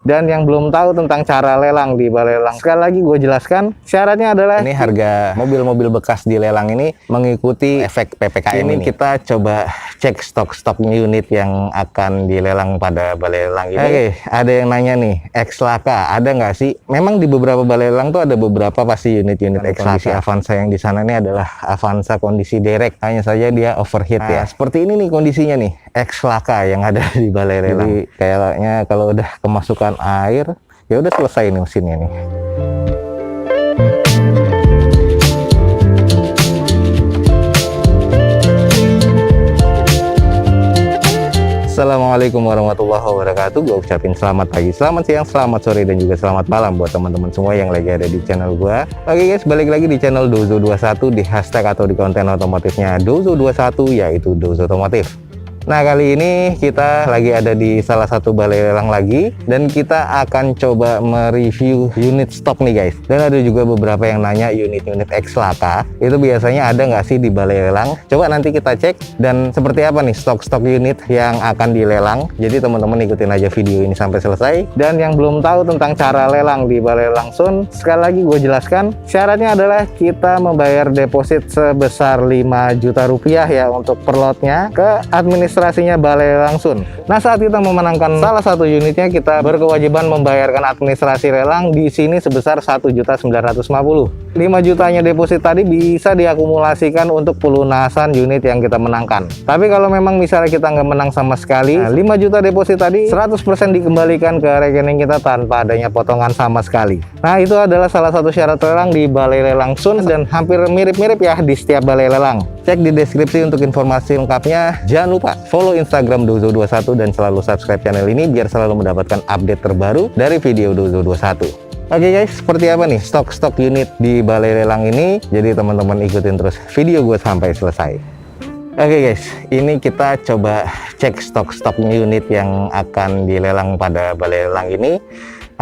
Dan yang belum tahu tentang cara lelang di balai lelang, sekali lagi gue jelaskan, syaratnya adalah ini harga mobil-mobil bekas di lelang ini mengikuti efek PPKM ini. Kita coba cek stok unit yang akan dilelang pada balai lelang ini. Oke, ada yang nanya nih, X-Laka ada nggak sih? Memang di beberapa balai lelang tuh ada beberapa pasti unit-unit X-Laka. Avanza yang di sana ini adalah Avanza kondisi derek, hanya saja dia overheat ya. Seperti ini nih kondisinya nih, X-Laka yang ada di balai lelang. Jadi kayaknya kalau udah kemasukan air, ya udah selesai nih mesinnya nih. Assalamualaikum warahmatullahi wabarakatuh. Gue ucapin selamat pagi, selamat siang, selamat sore, dan juga selamat malam buat teman-teman semua yang lagi ada di channel gue. Oke guys, balik lagi di channel Dozo21 di hashtag atau di konten otomotifnya Dozo21, yaitu Dozo Otomotif. Nah, kali ini kita lagi ada di salah satu balai lelang lagi, dan kita akan coba mereview unit stok nih guys. Dan ada juga beberapa yang nanya unit-unit X-Laka itu biasanya ada nggak sih di balai lelang. Coba nanti kita cek, dan seperti apa nih stok unit yang akan dilelang. Jadi teman-teman ikutin aja video ini sampai selesai. Dan yang belum tahu tentang cara lelang di balai lelang Sun, sekali lagi gue jelaskan, syaratnya adalah kita membayar deposit sebesar 5 juta rupiah ya untuk per lotnya ke administrasinya balai lelang Sun. Nah, saat kita memenangkan salah satu unitnya, kita berkewajiban membayarkan administrasi lelang di sini sebesar 1.950.000. 5 jutanya deposit tadi bisa diakumulasikan untuk pelunasan unit yang kita menangkan. Tapi kalau memang misalnya kita nggak menang sama sekali, 5 juta deposit tadi 100% dikembalikan ke rekening kita tanpa adanya potongan sama sekali. Nah, itu adalah salah satu syarat lelang di balai lelang Sun, dan hampir mirip-mirip ya di setiap balai lelang. Cek di deskripsi untuk informasi lengkapnya. Jangan lupa follow Instagram Dozo21 dan selalu subscribe channel ini biar selalu mendapatkan update terbaru dari video Dozo21. Oke guys, seperti apa nih stok unit di balai lelang ini? Jadi teman-teman ikutin terus video gue sampai selesai. Oke guys, ini kita coba cek stok unit yang akan dilelang pada balai lelang ini.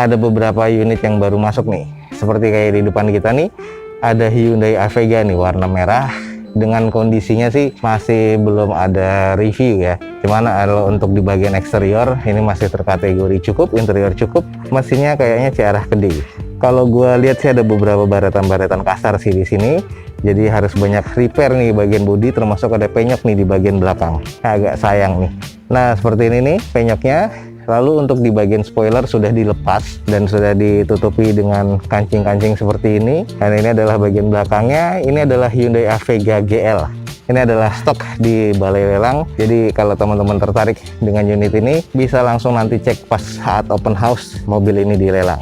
Ada beberapa unit yang baru masuk nih. Seperti kayak di depan kita nih, ada Hyundai Avega nih warna merah. Dengan kondisinya sih masih belum ada review ya. Cuman kalau untuk di bagian eksterior ini masih terkategori cukup, interior cukup. Mesinnya kayaknya ciarah gede. Kalau gua lihat sih ada beberapa baretan kasar sih di sini. Jadi harus banyak repair nih bagian bodi, termasuk ada penyok nih di bagian belakang. Agak sayang nih. Nah, seperti ini nih penyoknya. Lalu untuk di bagian spoiler sudah dilepas dan sudah ditutupi dengan kancing-kancing seperti ini. Dan ini adalah bagian belakangnya. Ini adalah Hyundai Avega GL. Ini adalah stok di balai lelang. Jadi kalau teman-teman tertarik dengan unit ini, bisa langsung nanti cek pas saat open house mobil ini dilelang.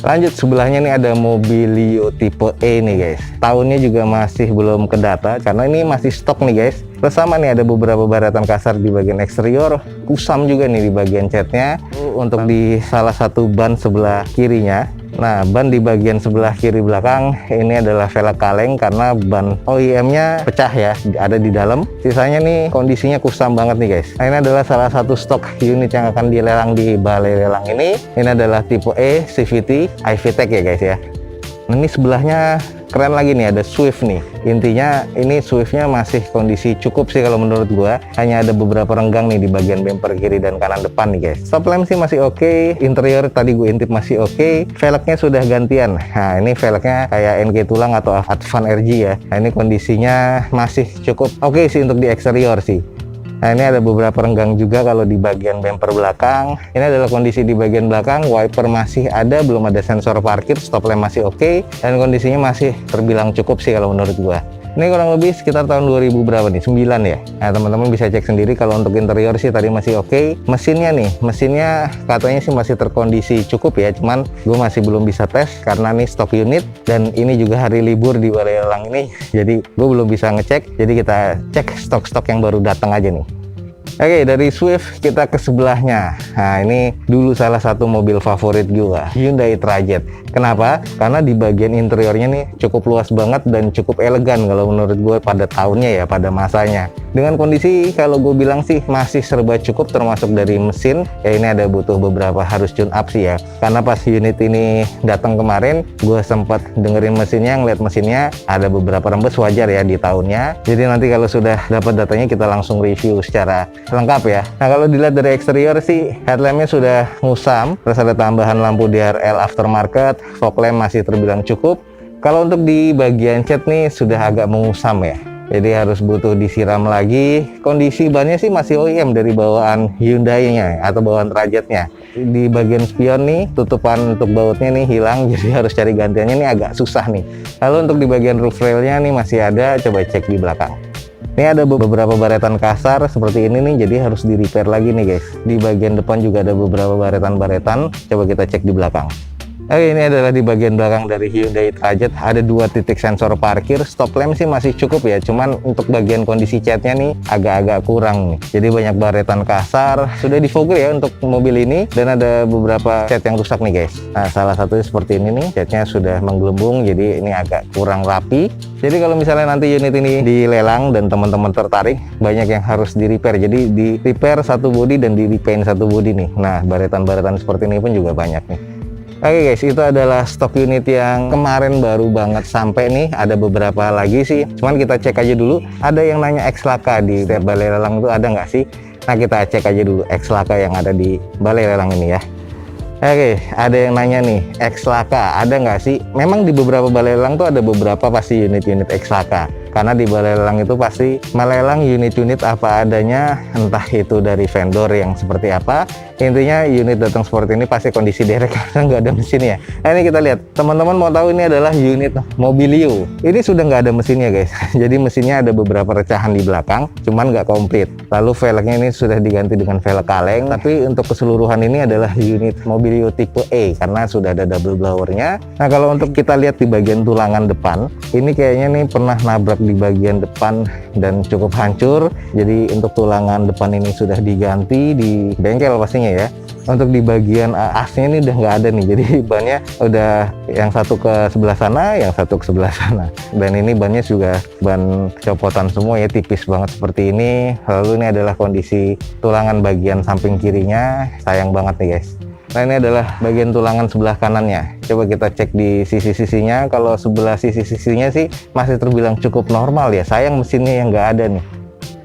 Lanjut, sebelahnya nih ada Mobilio tipe E nih guys. Tahunnya juga masih belum kedata karena ini masih stok nih guys. Terus sama nih ada beberapa baretan kasar di bagian eksterior, kusam juga nih di bagian catnya. Untuk di salah satu ban sebelah kirinya. Nah, ban di bagian sebelah kiri belakang ini adalah velg kaleng karena ban OEM-nya pecah ya, ada di dalam. Sisanya nih kondisinya kusam banget nih guys. Nah, ini adalah salah satu stok unit yang akan dilelang di balai lelang ini. Ini adalah tipe E CVT iVTEC ya guys ya. Nah, ini sebelahnya keren lagi nih, ada Swift nih. Intinya ini Swiftnya masih kondisi cukup sih kalau menurut gua. Hanya ada beberapa renggang nih di bagian bumper kiri dan kanan depan nih guys. Stop lamp sih masih oke. Interior tadi gue intip masih oke. Velgnya sudah gantian. Nah, ini velgnya kayak NG tulang atau Advan RG ya. Nah, ini kondisinya masih cukup oke sih untuk di eksterior sih. Nah, ini ada beberapa renggang juga kalau di bagian bumper belakang. Ini adalah kondisi di bagian belakang, wiper masih ada, belum ada sensor parkir, stop lamp masih oke, dan kondisinya masih terbilang cukup sih kalau menurut gua. Ini kurang lebih sekitar tahun 2000 berapa nih? 9 ya. Nah, teman-teman bisa cek sendiri. Kalau untuk interior sih tadi masih oke. Mesinnya nih, mesinnya katanya sih masih terkondisi cukup ya. Cuman gue masih belum bisa tes karena nih stok unit dan ini juga hari libur di balai lelang ini. Jadi gue belum bisa ngecek. Jadi kita cek stok yang baru datang aja nih. Oke, dari Swift kita ke sebelahnya. Nah, ini dulu salah satu mobil favorit gua, Hyundai Trajet. Kenapa? Karena di bagian interiornya nih cukup luas banget dan cukup elegan kalau menurut gue pada tahunnya ya, pada masanya. Dengan kondisi kalau gue bilang sih masih serba cukup, termasuk dari mesin. Ya ini ada butuh beberapa harus tune up sih ya. Karena pas unit ini datang kemarin, gue sempat dengerin mesinnya, ngeliat mesinnya ada beberapa rembes, wajar ya di tahunnya. Jadi nanti kalau sudah dapat datanya kita langsung review secara lengkap ya. Nah kalau dilihat dari eksterior sih headlampnya sudah ngusam, terus ada tambahan lampu DRL aftermarket, fog lamp masih terbilang cukup. Kalau untuk di bagian cat nih sudah agak mengusam ya, jadi harus butuh disiram lagi. Kondisi bannya sih masih OEM dari bawaan Hyundai-nya atau bawaan Trajetnya. Di bagian spion nih, tutupan untuk bautnya nih hilang, jadi harus cari gantiannya nih agak susah nih. Lalu untuk di bagian roof railnya nih masih ada, coba cek di belakang. Ini ada beberapa baretan kasar seperti ini nih, jadi harus di repair lagi nih guys. Di bagian depan juga ada beberapa baretan-baretan, coba kita cek di belakang. Oke, ini adalah di bagian belakang dari Hyundai Trajet. Ada 2 titik sensor parkir, stop lamp sih masih cukup ya, cuman untuk bagian kondisi catnya nih agak-agak kurang nih. Jadi banyak baretan kasar, sudah difogel ya untuk mobil ini, dan ada beberapa cat yang rusak nih guys. Nah salah satunya seperti ini nih, catnya sudah menggelembung, jadi ini agak kurang rapi. Jadi kalau misalnya nanti unit ini dilelang dan teman-teman tertarik, banyak yang harus di repair. Jadi di repair satu bodi dan di repaint satu bodi nih. Nah baretan-baretan seperti ini pun juga banyak nih. Oke guys, itu adalah stok unit yang kemarin baru banget sampai nih. Ada beberapa lagi sih, cuman kita cek aja dulu. Ada yang nanya X laka di tiap balai lelang itu ada nggak sih? Nah kita cek aja dulu X laka yang ada di balai lelang ini ya. Oke, ada yang nanya nih, X laka ada nggak sih? Memang di beberapa balai lelang tuh ada beberapa pasti unit-unit X laka. Karena di balai lelang itu pasti melelang unit-unit apa adanya, entah itu dari vendor yang seperti apa. Intinya unit datang seperti ini pasti kondisi derek karena nggak ada mesinnya. Nah ini kita lihat, teman-teman mau tahu ini adalah unit Mobilio. Ini sudah nggak ada mesinnya guys. Jadi mesinnya ada beberapa recahan di belakang, cuman nggak komplit. Lalu velgnya ini sudah diganti dengan velg kaleng. Tapi untuk keseluruhan ini adalah unit Mobilio tipe E karena sudah ada double blowernya. Nah kalau untuk kita lihat di bagian tulangan depan, ini kayaknya nih pernah nabrak di bagian depan dan cukup hancur. Jadi untuk tulangan depan ini sudah diganti di bengkel pastinya ya. Untuk di bagian asnya ini udah nggak ada nih, jadi bannya udah yang satu ke sebelah sana, yang satu ke sebelah sana. Dan ini bannya juga ban copotan semua ya, tipis banget seperti ini. Lalu ini adalah kondisi tulangan bagian samping kirinya, sayang banget nih guys. Nah ini adalah bagian tulangan sebelah kanannya. Coba kita cek di sisi-sisinya. Kalau sebelah sisi-sisinya sih masih terbilang cukup normal ya, sayang mesinnya yang nggak ada nih.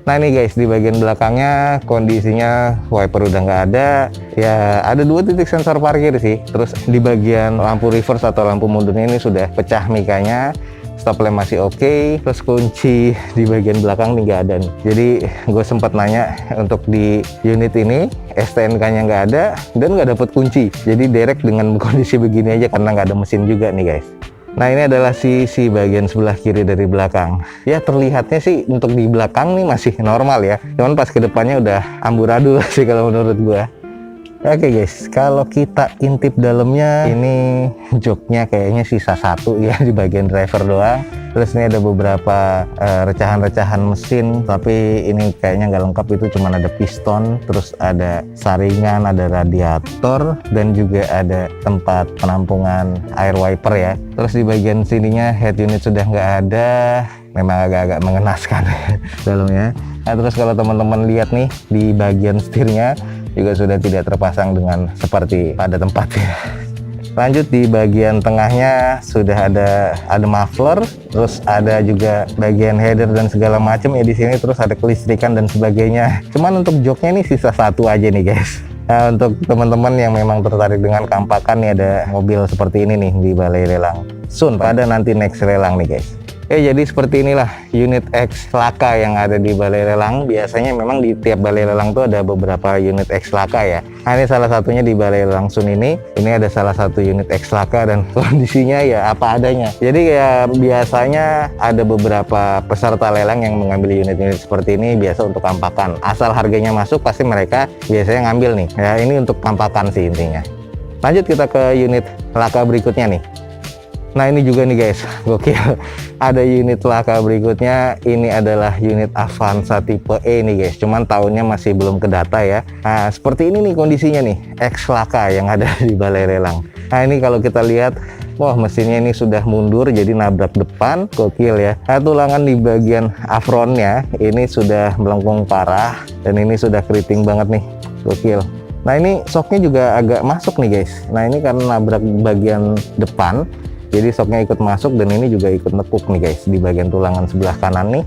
Nah ini guys, di bagian belakangnya kondisinya wiper udah nggak ada ya, ada 2 titik sensor parkir sih. Terus di bagian lampu reverse atau lampu mundurnya ini sudah pecah mikanya, stop lamp masih oke. Terus kunci di bagian belakang nih nggak ada nih. Jadi gue sempat nanya untuk di unit ini STNK nya nggak ada dan nggak dapet kunci, jadi derek dengan kondisi begini aja karena nggak ada mesin juga nih guys. Nah ini adalah sisi bagian sebelah kiri dari belakang. Ya terlihatnya sih untuk di belakang nih masih normal ya. Cuman pas ke depannya udah amburadul sih kalau menurut gua. Oke guys, kalau kita intip dalamnya, ini joknya kayaknya sisa 1 ya di bagian driver doang. Terus ini ada beberapa recahan-recahan mesin, tapi ini kayaknya nggak lengkap. Itu cuma ada piston, terus ada saringan, ada radiator, dan juga ada tempat penampungan air wiper ya. Terus di bagian sininya head unit sudah nggak ada, memang agak-agak mengenaskan dalamnya. Nah terus kalau teman-teman lihat nih di bagian setirnya juga sudah tidak terpasang dengan seperti pada tempatnya. Lanjut di bagian tengahnya sudah ada muffler, terus ada juga bagian header dan segala macam ya di sini, terus ada kelistrikan dan sebagainya. Cuman untuk joknya ini sisa 1 aja nih guys. Nah, untuk teman-teman yang memang tertarik dengan kampakan nih, ada mobil seperti ini nih di balai lelang soon pada nanti next lelang nih guys. Jadi seperti inilah unit X laka yang ada di balai lelang. Biasanya memang di tiap balai lelang tuh ada beberapa unit X laka ya. Nah ini salah satunya di balai lelang Sun ini ada salah satu unit X laka dan kondisinya ya apa adanya. Jadi ya biasanya ada beberapa peserta lelang yang mengambil unit-unit seperti ini biasa untuk kampakan. Asal harganya masuk pasti mereka biasanya ngambil nih. Ya ini untuk kampakan sih intinya. Lanjut kita ke unit laka berikutnya nih. Nah ini juga nih guys, gokil. Ada unit laka berikutnya, ini adalah unit Avanza tipe E nih guys. Cuman tahunnya masih belum ke data ya. Nah seperti ini nih kondisinya nih, X laka yang ada di balai lelang. Nah ini kalau kita lihat, wah mesinnya ini sudah mundur jadi nabrak depan, gokil ya. Nah tulangan di bagian afronnya ini sudah melengkung parah dan ini sudah keriting banget nih, gokil. Nah ini shocknya juga agak masuk nih guys. Nah ini karena nabrak bagian depan, jadi shocknya ikut masuk dan ini juga ikut nekuk nih guys di bagian tulangan sebelah kanan nih.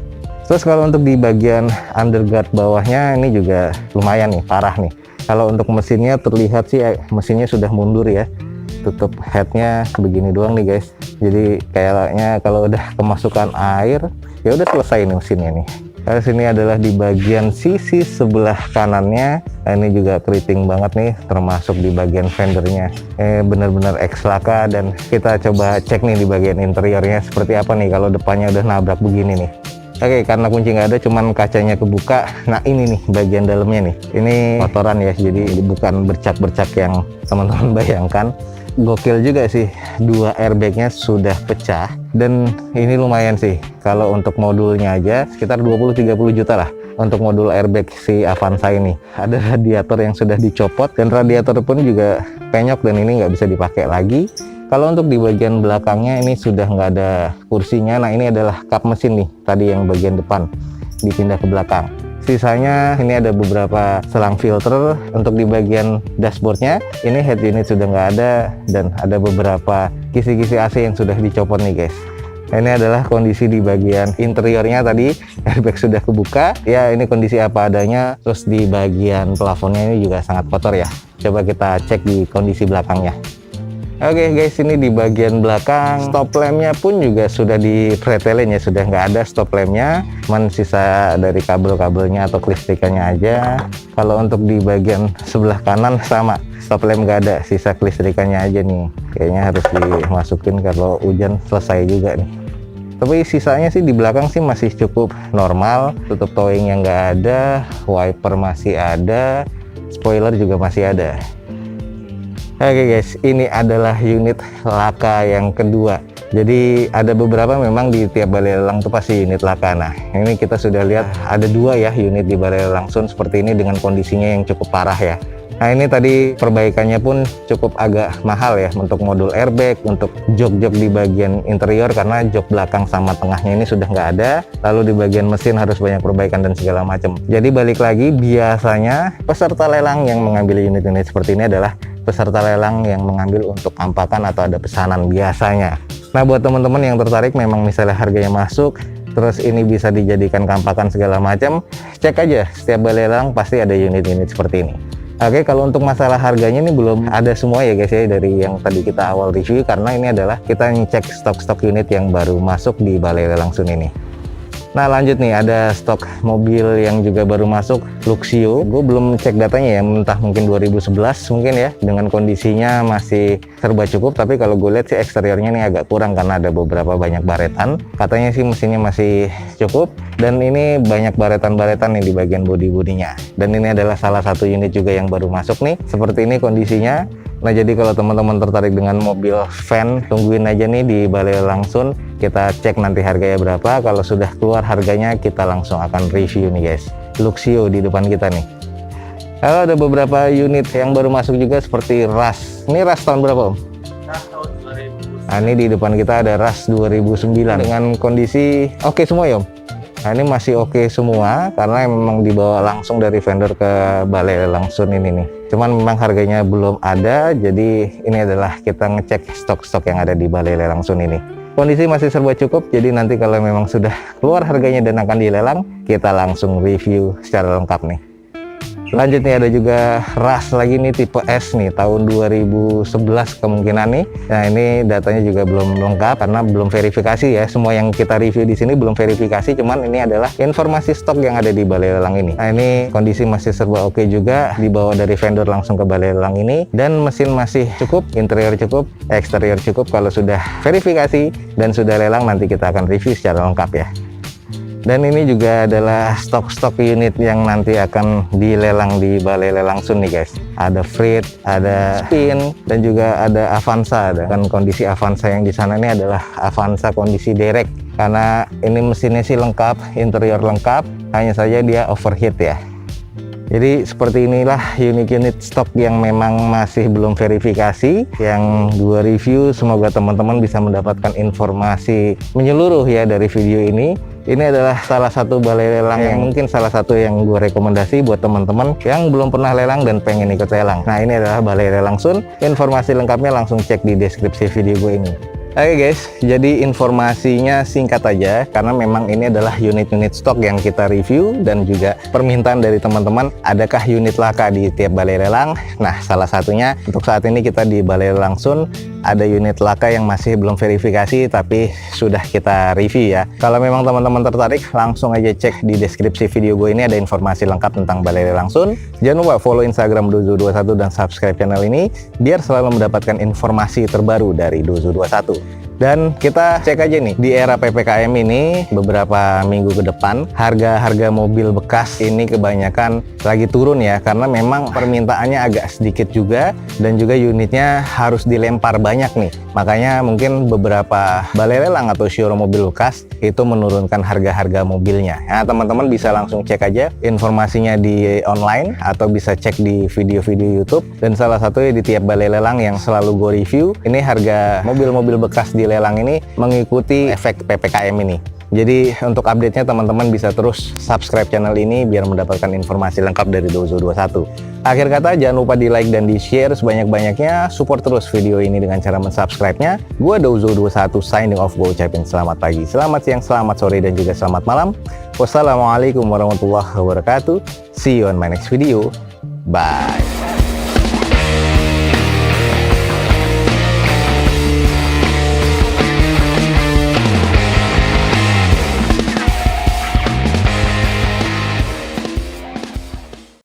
Terus kalau untuk di bagian underguard bawahnya ini juga lumayan nih, parah nih. Kalau untuk mesinnya terlihat sih mesinnya sudah mundur ya. Tutup headnya begini doang nih guys. Jadi kayaknya kalau udah kemasukan air ya udah selesai nih mesinnya nih. Kalau sini adalah di bagian sisi sebelah kanannya. Nah, ini juga keriting banget nih, termasuk di bagian fendernya. Bener-bener X laka. Dan kita coba cek nih di bagian interiornya seperti apa nih kalau depannya udah nabrak begini nih. Oke, karena kunci nggak ada, cuman kacanya kebuka. Nah ini nih bagian dalamnya nih, ini kotoran ya, jadi bukan bercak-bercak yang teman-teman bayangkan. Gokil juga sih, dua airbagnya sudah pecah. Dan ini lumayan sih, kalau untuk modulnya aja sekitar 20-30 juta lah untuk modul airbag si Avanza ini. Ada radiator yang sudah dicopot, dan radiator pun juga penyok dan ini nggak bisa dipakai lagi. Kalau untuk di bagian belakangnya ini sudah nggak ada kursinya. Nah ini adalah kap mesin nih, tadi yang bagian depan dipindah ke belakang. Sisanya ini ada beberapa selang filter. Untuk di bagian dashboardnya ini head unit sudah nggak ada, dan ada beberapa kisi-kisi AC yang sudah dicopot nih guys. Ini adalah kondisi di bagian interiornya, tadi airbag sudah kebuka ya, ini kondisi apa adanya. Terus di bagian plafonnya ini juga sangat kotor ya. Coba kita cek di kondisi belakangnya. Oke guys, ini di bagian belakang stop lampnya pun juga sudah di pretelin ya, sudah nggak ada stop lampnya, cuman sisa dari kabel-kabelnya atau kelistrikannya aja. Kalau untuk di bagian sebelah kanan sama, stop lamp nggak ada, sisa kelistrikannya aja nih. Kayaknya harus dimasukin kalau hujan selesai juga nih. Tapi sisanya sih di belakang sih masih cukup normal. Tutup towing yang nggak ada, wiper masih ada, spoiler juga masih ada. Oke guys, ini adalah unit laka yang kedua. Jadi ada beberapa memang di tiap balai lelang itu pasti unit laka. Nah ini kita sudah lihat ada dua ya unit di balai lelang Sun seperti ini dengan kondisinya yang cukup parah ya. Nah ini tadi perbaikannya pun cukup agak mahal ya, untuk modul airbag, untuk jok-jok di bagian interior karena jok belakang sama tengahnya ini sudah nggak ada. Lalu di bagian mesin harus banyak perbaikan dan segala macam. Jadi balik lagi, biasanya peserta lelang yang mengambil unit-unit seperti ini adalah peserta lelang yang mengambil untuk kampakan atau ada pesanan biasanya. Nah buat teman-teman yang tertarik, memang misalnya harganya masuk, terus ini bisa dijadikan kampakan segala macam, cek aja setiap balai lelang pasti ada unit-unit seperti ini. Oke, kalau untuk masalah harganya ini belum ada semua ya guys ya, dari yang tadi kita awal review, karena ini adalah kita ngecek stok-stok unit yang baru masuk di balai lelang Sun ini. Nah lanjut nih, ada stok mobil yang juga baru masuk, Luxio. Gue belum cek datanya ya, entah mungkin 2011 mungkin ya, dengan kondisinya masih serba cukup. Tapi kalau gue lihat sih eksteriornya nih agak kurang karena ada beberapa banyak baretan. Katanya sih mesinnya masih cukup, dan ini banyak baretan-baretan nih di bagian bodi-bodinya. Dan ini adalah salah satu unit juga yang baru masuk nih, seperti ini kondisinya. Nah jadi kalau teman-teman tertarik dengan mobil van, tungguin aja nih di balai lelang Sun. Kita cek nanti harganya berapa. Kalau sudah keluar harganya, kita langsung akan review nih guys. Luxio di depan kita nih. Lalu ada beberapa unit yang baru masuk juga seperti Rush. Ini Rush tahun berapa Om? Rush tahun 2000. Nah ini di depan kita ada Rush 2009 dengan kondisi oke semua ya Om? Nah ini masih oke semua karena memang dibawa langsung dari vendor ke balai lelang Sun ini nih. Cuman memang harganya belum ada, jadi ini adalah kita ngecek stok-stok yang ada di balai lelang Sun ini. Kondisi masih serba cukup, jadi nanti kalau memang sudah keluar harganya dan akan dilelang, kita langsung review secara lengkap nih. Lanjut nih, ada juga Rush lagi nih tipe S nih, tahun 2011 kemungkinan nih. Nah ini datanya juga belum lengkap karena belum verifikasi ya. Semua yang kita review di sini belum verifikasi, cuman ini adalah informasi stok yang ada di balai lelang ini. Nah ini kondisi masih serba oke juga, dibawa dari vendor langsung ke balai lelang ini. Dan mesin masih cukup, interior cukup, eksterior cukup. Kalau sudah verifikasi dan sudah lelang, nanti kita akan review secara lengkap ya. Dan ini juga adalah stok-stok unit yang nanti akan dilelang di balai lelang Sun nih guys. Ada Freed, ada Spin, dan juga ada Avanza. Dan kondisi Avanza yang di sana ini adalah Avanza kondisi derek. Karena ini mesinnya sih lengkap, interior lengkap, hanya saja dia overheat ya. Jadi seperti inilah unit-unit stok yang memang masih belum verifikasi, yang gua review. Semoga teman-teman bisa mendapatkan informasi menyeluruh ya dari video ini. Ini adalah salah satu balai lelang yang mungkin salah satu yang gue rekomendasi buat teman-teman yang belum pernah lelang dan pengen ikut lelang. Nah ini adalah balai lelang Sun. Informasi lengkapnya langsung cek di deskripsi video gue ini. Oke guys, jadi informasinya singkat aja karena memang ini adalah unit-unit stok yang kita review dan juga permintaan dari teman-teman, adakah unit laka di tiap balai lelang. Nah, salah satunya untuk saat ini kita di Balai Lelang Sun ada unit laka yang masih belum verifikasi tapi sudah kita review ya. Kalau memang teman-teman tertarik, langsung aja cek di deskripsi video gue ini, ada informasi lengkap tentang Balai Lelang Sun. Jangan lupa follow Instagram Dozo21 dan subscribe channel ini biar selalu mendapatkan informasi terbaru dari Dozo21. Dan kita cek aja nih, di era PPKM ini beberapa minggu ke depan harga-harga mobil bekas ini kebanyakan lagi turun ya, karena memang permintaannya agak sedikit juga dan juga unitnya harus dilempar banyak nih. Makanya mungkin beberapa balai lelang atau showroom mobil bekas itu menurunkan harga-harga mobilnya. Nah, teman-teman bisa langsung cek aja informasinya di online atau bisa cek di video-video YouTube. Dan salah satunya di tiap balai lelang yang selalu gue review, ini harga mobil-mobil bekas di lelang ini mengikuti efek PPKM ini. Jadi untuk update-nya teman-teman bisa terus subscribe channel ini biar mendapatkan informasi lengkap dari Dozo21. Akhir kata, jangan lupa di like dan di share sebanyak-banyaknya. Support terus video ini dengan cara mensubscribe-nya. Gua Dozo21 signing off. Gue ucapin selamat pagi, selamat siang, selamat sore, dan juga selamat malam. Wassalamualaikum warahmatullahi wabarakatuh. See you on my next video. Bye.